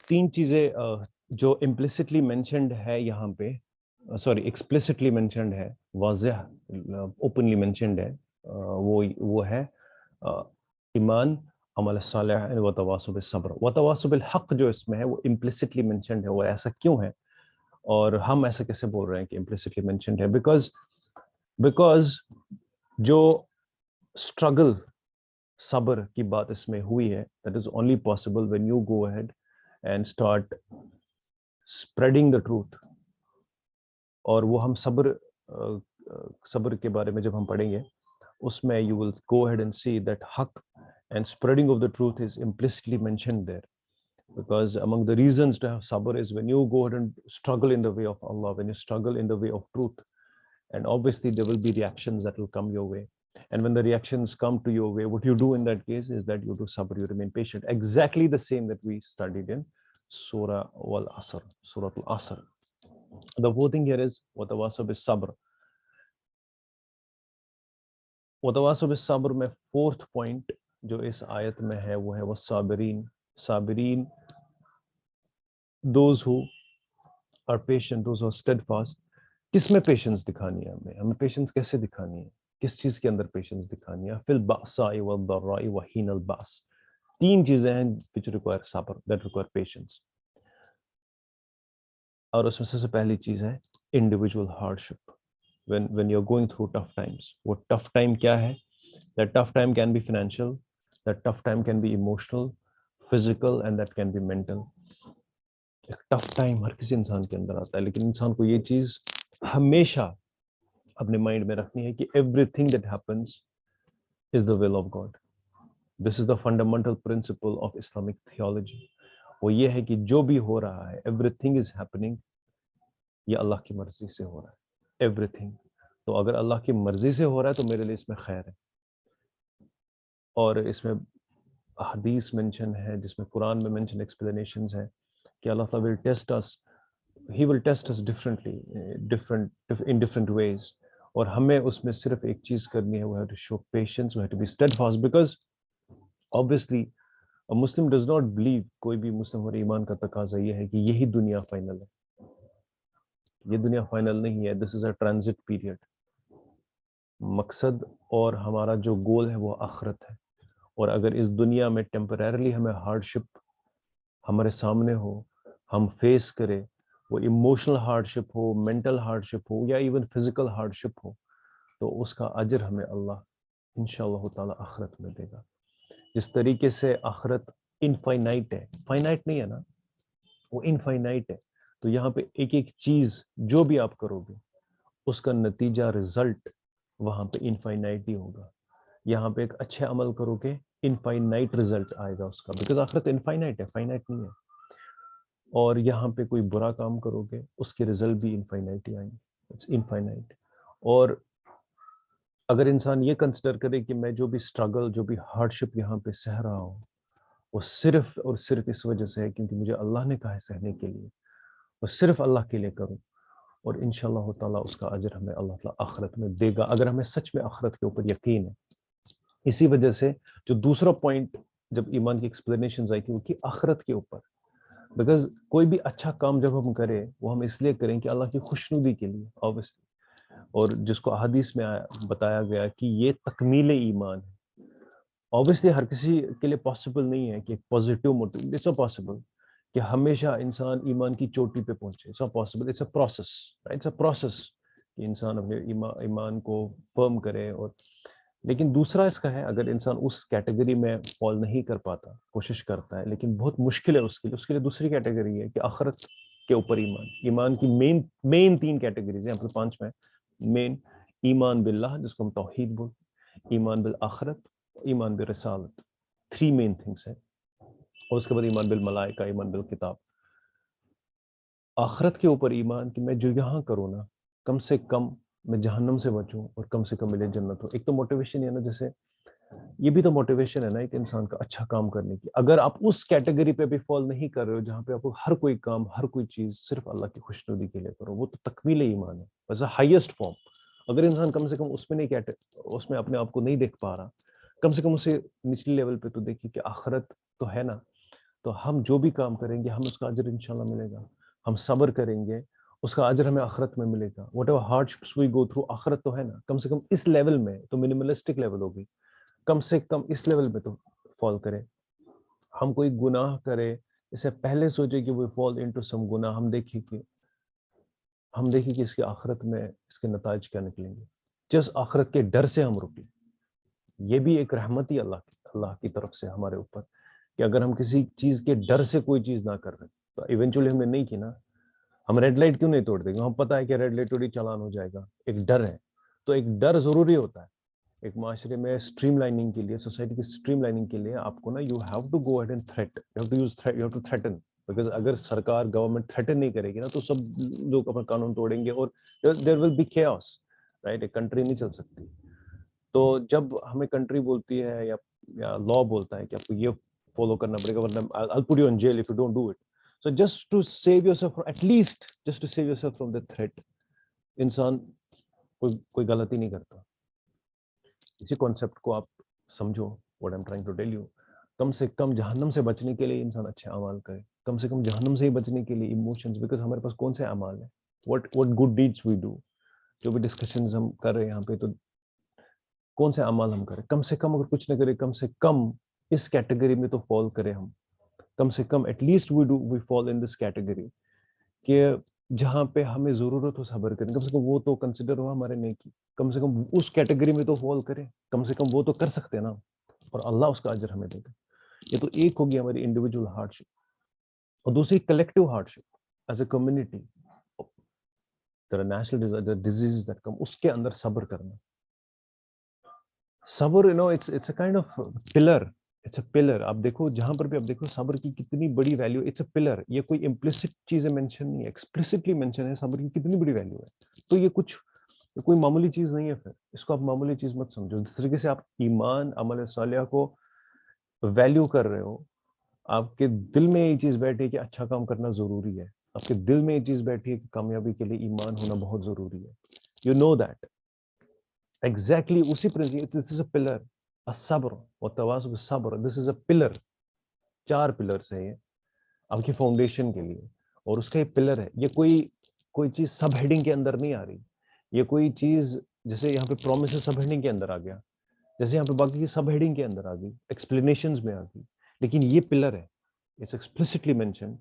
تین چیزیں جو امپلیسٹلی مینشنڈ ہے یہاں پہ، سوری ایکسپلیسٹلی مینشنڈ ہے، واضح اوپنلی مینشنڈ ہے، وہ ہے ایمان، عمل صالح و تواصی بالصبر و تواصی بالحق. جو اس میں ہے وہ امپلیسٹلی مینشنڈ ہے. وہ ایسا کیوں ہے اور ہم ایسا کیسے بول رہے ہیں کہ امپلیسٹلی مینشنڈ ہے؟ بیکاز جو اسٹرگل صبر کی بات اس میں ہوئی ہے، that is only possible when you go ahead and start spreading the truth. اور وہ ہم صبر کے بارے میں جب ہم پڑھیں گے اس میں you will go ahead and see that حق and spreading of the truth is implicitly mentioned there. Because among the reasons to have sabr is when you go ahead and struggle in the way of Allah, when you struggle in the way of truth, and obviously there will be reactions that will come your way. And when the reactions come to your way, what you do in that case is that you do sabr, you remain patient. Exactly the same that we studied in Surah Al-Asr, Surah Al-Asr. The whole thing here is وَتَوَاصَوْا بِالصَّبْرِ. وَتَوَاصَوْا بِالصَّبْرِ میں fourth point جو اس آیت میں ہے وہ ہے وَالصَّابِرِينَ. صابرین those who are patient, those who are steadfast. کس میں patience دکھانی ہے؟ ہمیں پیشنس کیسے دکھانی ہے؟ کس چیز کے اندر پیشنس دکھانی ہے؟ فی البأساء والضراء وحین البأس. تین چیزیں ہیں which require صبر, that require patience. اور اس میں سب سے پہلی چیز ہے individual hardship. When you're going through tough times. وہ tough time کیا ہے؟ That tough time can be financial, that tough time can be emotional, physical, and that can be mental. ایک ٹف ٹائم ہر کسی انسان کے اندر آتا ہے، لیکن انسان کو یہ چیز ہمیشہ اپنے مائنڈ میں رکھنی ہے کہ every thing that happens is the will of God. This is the fundamental principle of Islamic theology. وہ یہ ہے کہ جو بھی ہو رہا ہے ایوری تھنگ از ہیپننگ، یہ اللہ کی مرضی سے ہو رہا ہے ایوری تھنگ. تو اگر اللہ کی مرضی سے ہو رہا ہے تو میرے لیے اس میں خیر ہے. اور اس میں حدیث مینشن ہے جس میں قرآن میں مینشن ایکسپلینیشنز ہیں کہ اللہ تعالیٰ will test us, he will test us differently, in different ways. اور ہمیں اس میں صرف ایک چیز کرنی ہے، we have to show patience, we have to be steadfast, because obviously a Muslim does not believe, کوئی بھی مسلم اور ایمان کا تقاضا یہ ہے کہ یہی دنیا فائنل ہے. یہ دنیا فائنل نہیں ہے. this is a transit period. مقصد اور ہمارا جو گول ہے وہ آخرت ہے. اور اگر اس دنیا میں ٹیمپریرلی ہمیں ہارڈشپ ہمارے سامنے ہو، ہم فیس کرے، وہ ایموشنل ہارڈشپ ہو، مینٹل ہارڈشپ ہو، یا ایون فزیکل ہارڈشپ ہو، تو اس کا اجر ہمیں اللہ انشاءاللہ تعالیٰ آخرت میں دے گا. جس طریقے سے آخرت انفائنائٹ ہے، فائنائٹ نہیں ہے نا، وہ انفائنائٹ ہے. تو یہاں پہ ایک ایک چیز جو بھی آپ کرو گے اس کا نتیجہ رزلٹ وہاں پہ انفائنائٹ ہی ہوگا. یہاں پہ ایک اچھے عمل کرو گے انفائنائٹ رزلٹ آئے گا اس کا، بیکاز آخرت انفائنائٹ ہے، فائنائٹ نہیں ہے. اور یہاں پہ کوئی برا کام کرو گے اس کے رزلٹ بھی انفائنائٹ ہی آئیں گے. It's infinite. اور اگر انسان یہ کنسیڈر کرے کہ میں جو بھی اسٹرگل، جو بھی ہارڈشپ یہاں پہ سہ رہا ہوں وہ صرف اور صرف اس وجہ سے ہے کیونکہ مجھے اللہ نے کہا ہے سہنے کے لیے، وہ صرف اللہ کے لیے کروں، اور انشاءاللہ تعالیٰ اس کا اجر ہمیں اللہ تعالیٰ آخرت میں دے گا اگر ہمیں سچ میں آخرت کے اوپر یقین ہے. اسی وجہ سے جو دوسرا پوائنٹ جب ایمان کی ایکسپلینیشنز آئی تھی وہ کی آخرت کے اوپر. بیکاز کوئی بھی اچھا کام جب ہم کریں وہ ہم اس لیے کریں کہ اللہ کی خوشنودی کے لیے obviously. اور جس کو احادیث میں بتایا گیا کہ یہ تکمیل ایمان ہے. obviously ہر کسی کے لیے پاسبل نہیں ہے کہ ایک positive motive, it's not possible کہ ہمیشہ انسان ایمان کی چوٹی پہ پہنچے. It's not possible. It's a process, it's a process کہ انسان اپنے ایمان کو فرم کرے. اور لیکن دوسرا اس کا ہے اگر انسان اس کیٹیگری میں فال نہیں کر پاتا، کوشش کرتا ہے لیکن بہت مشکل ہے اس کے لیے دوسری کیٹیگری ہے کہ آخرت کے اوپر ایمان کی مین تین کیٹیگریز ہیں، 5 میں مین. ایمان باللہ جس کو ہم توحید بولتے، ایمان بالآخرت، ایمان بالرسالت. 3 مین تھنگس ہیں. اور اس کے بعد ایمان بالملائکہ، ایمان بالکتاب. آخرت کے اوپر ایمان کہ میں جو یہاں کروں نا کم سے کم میں جہنم سے بچوں اور کم سے کم ملے جنت ہو. ایک تو موٹیویشن ہے نا، جیسے یہ بھی تو موٹیویشن ہے نا ایک انسان کا اچھا کام کرنے کی. اگر آپ اس کیٹیگری پہ بھی فال نہیں کر رہے ہو جہاں پہ آپ کو ہر کوئی کام، ہر کوئی چیز صرف اللہ کی خوشنودی کے لیے کرو، وہ تو تکمیل ایمان ہے، بس ہائیسٹ فارم. اگر انسان کم سے کم اس میں نہیں اس میں اپنے آپ کو نہیں دیکھ پا رہا، کم سے کم اسے نچلی لیول پہ تو دیکھیے کہ آخرت تو ہے نا. تو ہم جو بھی کام کریں گے ہمیں اس کا اجر انشاءاللہ ملے گا. ہم صبر کریں گے اس کا اجر ہمیں آخرت میں ملے گا. Whatever hardships we go through, آخرت تو ہے نا, کم سے کم اس لیول میں تو منیملسٹک لیول ہوگی, کم سے کم اس لیول میں تو فال کرے. ہم کوئی گناہ کرے اس سے پہلے سوچے کہ وہ فال انٹو سم گناہ, ہم دیکھیں کہ اس کی آخرت میں اس کے نتائج کیا نکلیں گے. جس آخرت کے ڈر سے ہم رکیں, یہ بھی ایک رحمت ہی اللہ کی طرف سے ہمارے اوپر, کہ اگر ہم کسی چیز کے ڈر سے کوئی چیز نہ کر رہے تو ایونچولی ہم نے نہیں کی نا. ہم ریڈ لائٹ کیوں نہیں توڑ دیں گے, ہم پتہ ہے کہ ریڈ لائٹ توڑی چالان ہو جائے گا, ایک ڈر ہے. تو ایک ڈر ضروری ہوتا ہے ایک معاشرے میں اسٹریم لائننگ کے لیے, سوسائٹی کی اسٹریم لائننگ کے لیے. آپ کو نا you have to go eat and threat, you have to use threat, you have to threaten, because اگر سرکار گورنمنٹ تھریٹن نہیں کرے گی نا تو سب لوگ اپنا قانون توڑیں گے اور دیر ول بی کیوس, رائٹ. ایک کنٹری نہیں چل سکتی. تو جب ہمیں کنٹری بولتی ہے یا لا بولتا ہے کہ آپ کو یہ فالو کرنا پڑے گا ورنہ I'll put you in jail if you don't do it. So just to save yourself, at least just to save yourself from the threat, انسان کوئی غلطی نہیں کرتا. اسی کانسیپٹ کو آپ سمجھو, what I'm trying to tell you. کم سے کم جہنم سے بچنے کے لیے انسان اچھے اعمال کرے, کم سے کم جہنم سے ہی بچنے کے لیے ایموشنز, بیکاز ہمارے پاس کون سے اعمال ہیں, what good deeds we do. جو بھی ڈسکشنز ہم کر رہے ہیں یہاں پہ, تو کون سے اعمال ہم کریں, کم سے کم اگر کچھ نہ کرے, کم سے کم اس کیٹیگری میں تو فال کرے ہم, کم سے کم at least we fall in this category, کہ جہاں پہ ہمیں ضرورت ہو صبر کریں, کم سے کم وہ تو کنسیڈر ہوا ہمارے نیکی, کم سے کم اس کیٹیگری میں تو فال کرے, کم سے کم وہ تو کر سکتے ہیں نا, اور اللہ اس کا اجر ہمیں دے گا. یہ تو ایک ہوگی ہماری انڈیویجول ہارڈ شپ, اور دوسری collective hardship as a community. National diseases that come, اس کے اندر صبر کرنا. صبر it's a kind of pillar, it's a pillar. آپ دیکھو جہاں پر بھی آپ دیکھو صبر کی کتنی بڑی ویلیو, it's a pillar. یہ کوئی implicit چیزیں مینشن نہیں ہے, ایکسپلسٹلی مینشن ہے صبر کی کتنی بڑی ویلیو ہے. تو یہ کوئی معمولی چیز نہیں ہے, پھر اس کو آپ معمولی چیز مت سمجھو. جس طریقے سے آپ ایمان عمل صالحہ کو ویلیو کر رہے ہو, آپ کے دل میں یہ چیز بیٹھی ہے کہ اچھا کام کرنا ضروری ہے, آپ کے دل میں یہ چیز بیٹھی ہے کہ کامیابی کے لیے ایمان ہونا بہت ضروری ہے. You know that. Exactly اسی principle, this is a pillar, الصبر والتواصي بالصبر, this is a pillar. 4 pillars ہیں یہ آپ کی فاؤنڈیشن کے لیے, اور اس کا یہ پلر ہے. یہ کوئی چیز سب ہیڈنگ کے اندر نہیں آ رہی, یہ کوئی چیز جیسے یہاں پہ پرومسز سب ہیڈنگ کے اندر آ گیا, جیسے یہاں پہ باقی کی سب ہیڈنگ کے اندر آ گئی, ایکسپلینیشنز میں آ گئی, لیکن یہ پلر ہے, اٹس ایکسپلسٹلی مینشنڈ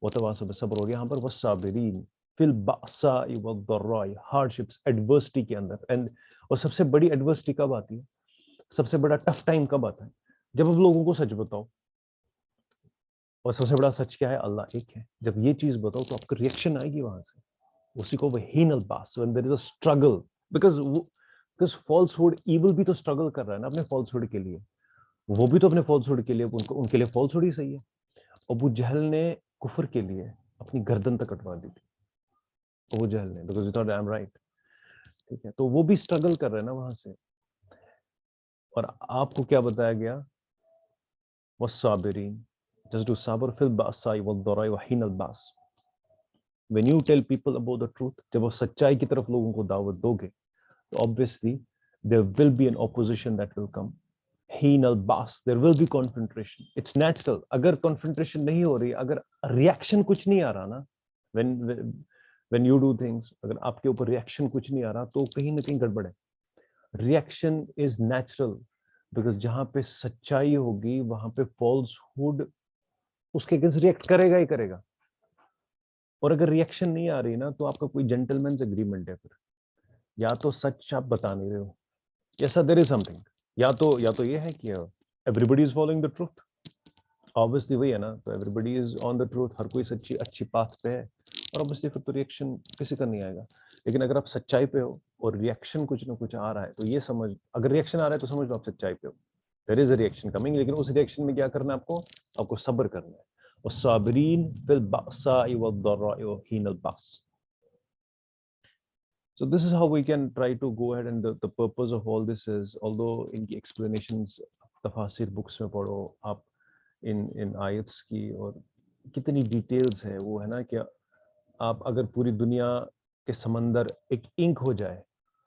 والتواصي بالصبر. اور یہاں پر والصابرین فی البأساء والضراء, ہارڈشپس, ایڈورسٹی کے اندر. اینڈ اور سب سے بڑی ایڈورسٹی کب آتی ہے, سب سے بڑا ٹف ٹائم کب آتا ہے, جب آپ لوگوں کو سچ بتاؤ. اور سب سے بڑا سچ کیا ہے, اللہ ایک ہے. جب یہ چیز بتاؤ تو آپ کا ریئیکشن آئے گی وہاں سے, اسی کو وہین الباس, when there is a struggle, because falsehood, evil بھی تو struggle کر رہا ہے نا اپنے falsehood کے لیے, وہ بھی تو اپنے falsehood کے لیے, ان کے لیے falsehood ہی صحیح ہے. ابو جہل نے کفر کے لیے اپنی گردن تک کٹوا دی تھی, ابو جہل نے, because he thought I am right. ٹھیک ہے, تو وہ بھی اسٹرگل کر رہے ہیں نا وہاں سے. اور آپ کو کیا بتایا گیا, والصابرین, just do صبر فی البأساء والضراء وحین الباس. when you tell people about the truth, جب وہ سچائی کی طرف لوگوں کو دعوت دو گے, تو obviously there will be an opposition that will come. حین الباس, there will be confrontation, it's natural. اگر confrontation نہیں ہو رہی, اگر ریاکشن کچھ نہیں آ رہا نا, when you do things, اگر آپ کے اوپر ریاکشن کچھ نہیں آ رہا, تو کہیں نہ کہیں گڑبڑ ہے. ریاکشن از نیچرل, بیکاز جہاں پہ سچائی ہوگی وہاں پہ فالس ہوڈ اس کے اگینسٹ ریئیکٹ کرے گا ہی کرے گا. اور اگر ریئیکشن نہیں آ رہی نا, تو آپ کا کوئی جینٹل مینز اگریمنٹ ہے, پھر یا تو سچ آپ بتا نہیں رہے ہو, یس دیر از سم تھنگ, یا تو یہ ہے کہ everybody is following the truth, obviously وہی ہے نا, تو every body is on the truth, ہر کوئی اچھی پاتھ پہ ہے, اور obviously پھر تو ریئیکشن کسی کا نہیں آئے گا. لیکن اگر آپ سچائی پہ ہو اور ریئیکشن کچھ نہ کچھ آ رہا ہے, تو یہ سمجھ, اگر ریئیکشن آ رہا ہے تو سمجھ لو آپ سچائی پہ ہو, there is a reaction coming, لیکن اس ریئیکشن میں کیا کرنا ہے, آپ کو صبر کرنا ہے. والصابرین فی البأساء والضراء وحین البأس. So this is how we can try to go ahead, and the purpose of all this is, although in the explanations تفاسیر books میں پڑھو آپ, ان آیتس کی, اور کتنی ڈیٹیلز ہے, وہ ہے نا کہ آپ اگر پوری دنیا کے سمندر ایک انک ہو جائے,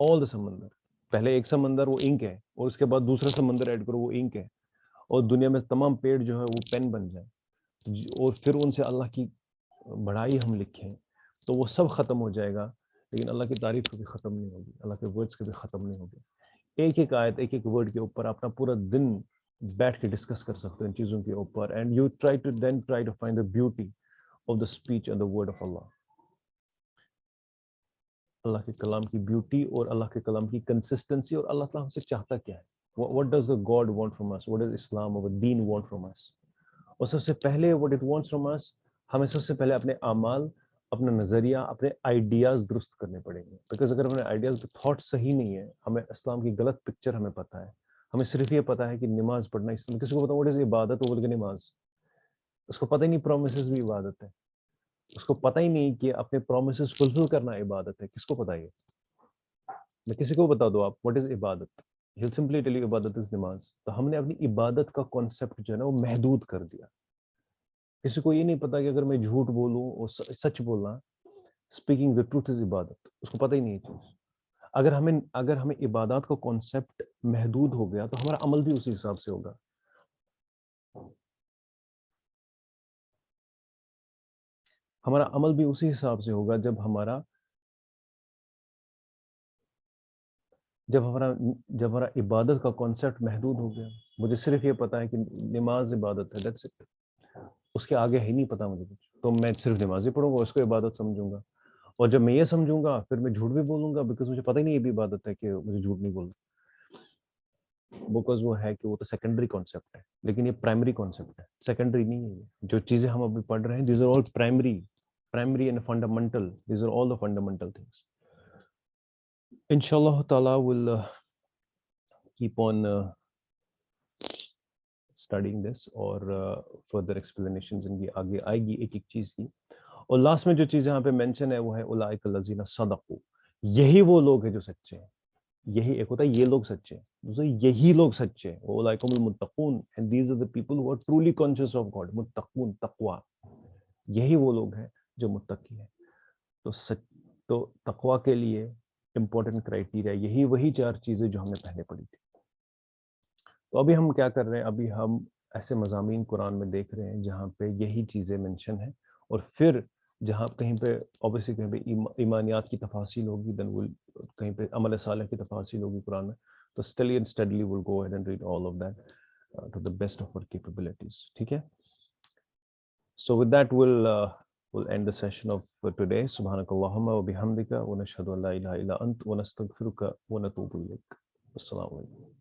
all the سمندر, پہلے ایک سمندر وہ انک ہے, اور اس کے بعد دوسرا سمندر ایڈ کرو وہ انک ہے, اور دنیا میں تمام پیڑ جو ہے وہ پین بن جائے, اور پھر ان سے اللہ کی بڑائی ہم لکھیں تو وہ سب ختم ہو جائے گا، لیکن اللہ کی تعریف کبھی ختم نہیں ہوگی، اللہ کے ورڈز کبھی ختم نہیں ہوگے. ایک ایک آیت، ایک ایک ورڈ کے اوپر اپنا پورا دن بیٹھ کے ڈسکس کر سکتے ہیں ان چیزوں کے اوپر. And you try to find the beauty of the speech and the word of Allah. Allah کے کلام کی بیوٹی اور اللہ کے کلام کی کنسسٹنسی، اور اللہ تعالیٰ ہم سے چاہتا کیا ہے. What does the God want from us? What does Islam or Deen want from us? اور سب سے پہلے what it wants from us، ہمیں سب سے پہلے اپنے اعمال، اپنا نظریہ، اپنے آئیڈیاز درست کرنے پڑیں گے. بیکاز اگر ہمیں آئیڈیاز تھاٹ صحیح نہیں ہے، ہمیں اسلام کی غلط پکچر ہمیں پتہ ہے. ہمیں صرف یہ پتہ ہے کہ نماز پڑھنا اسلام، کسی کو پتا what is عبادت، وہ بولے کہ نماز. اس کو پتہ ہی نہیں پرومسز بھی عبادت ہے، اس کو پتہ ہی نہیں کہ اپنے پرومسز فلفل کرنا عبادت ہے. کس کو پتہ ہے؟ میں کسی کو بتا دو آپ what is عبادت، he'll simply tell you عبادت is نماز. تو ہم نے اپنی عبادت کا کانسیپٹ جو ہے نا وہ محدود کر دیا. کسی کو یہ نہیں پتا کہ اگر میں جھوٹ بولوں اور سچ بولنا، اسپیکنگ دا ٹروتھ از عبادت. اس کو پتہ ہی نہیں ہے چیز. اگر ہمیں عبادات کا کانسیپٹ محدود ہو گیا تو ہمارا عمل بھی اسی حساب سے ہوگا. ہمارا عمل بھی اسی حساب سے ہوگا جب ہمارا عبادت کا کانسیپٹ محدود ہو گیا. مجھے صرف یہ پتا ہے کہ نماز عبادت ہے، that's it. اس کے آگے ہے نہیں پتا مجھے کچھ، تو میں صرف نماز ہی پڑھوں گا، اس کو عبادت سمجھوں گا. اور جب میں یہ سمجھوں گا پھر میں جھوٹ بھی بولوں گا، بیکاز مجھے پتہ ہی نہیں یہ بھی عبادت ہے کہ مجھے جھوٹ نہیں بولنا. بیکاز وہ ہے کہ وہ تو سیکنڈری کانسیپٹ ہے، لیکن یہ پرائمری کانسیپٹ ہے، سیکنڈری نہیں ہے. جو چیزیں ہم ابھی پڑھ رہے ہیں these are all primary and fundamental. These are all the fundamental things. انشاءاللہ تعالی will keep on studying this اور further explanations ان کی آگے آئے گی ایک ایک چیز کی. اور لاسٹ میں جو چیز یہاں پہ مینشن ہے وہ ہے اولئک الذین صدقوا. یہی وہ لوگ ہیں جو سچے ہیں. یہی ایک ہوتا ہے یہ لوگ سچے ہیں، دوسرا یہی لوگ سچے ہیں. اولئک هم المتقون and these are the people who are truly conscious of God. متقون، تقوی، یہی وہ لوگ ہیں جو متقی ہیں. تو تقوی کے لیے امپورٹنٹ کرائٹیریا یہی وہی 4 چیزیں جو ہم نے پہلے پڑھی تھی. تو ابھی ہم کیا کر رہے ہیں، ابھی ہم ایسے مضامین قرآن میں دیکھ رہے ہیں جہاں پہ یہی چیزیں منشن ہیں، اور پھر جہاں کہیں پہ اوبیسلی کہیں پہ ایمانیات کی تفاصیل ہوگی، دین کہیں پہ عمل صالح کی تفاصیل ہوگی قرآن میں. تو study and steadily will go ahead and read all of that to the best of our capabilities. ٹھیک ہے. So with that we'll end the session of today. سبحانک اللہم و بحمدک ونشہد ان لا الہ الا انت ونستغفرک ونتوب الیک. السلام علیکم.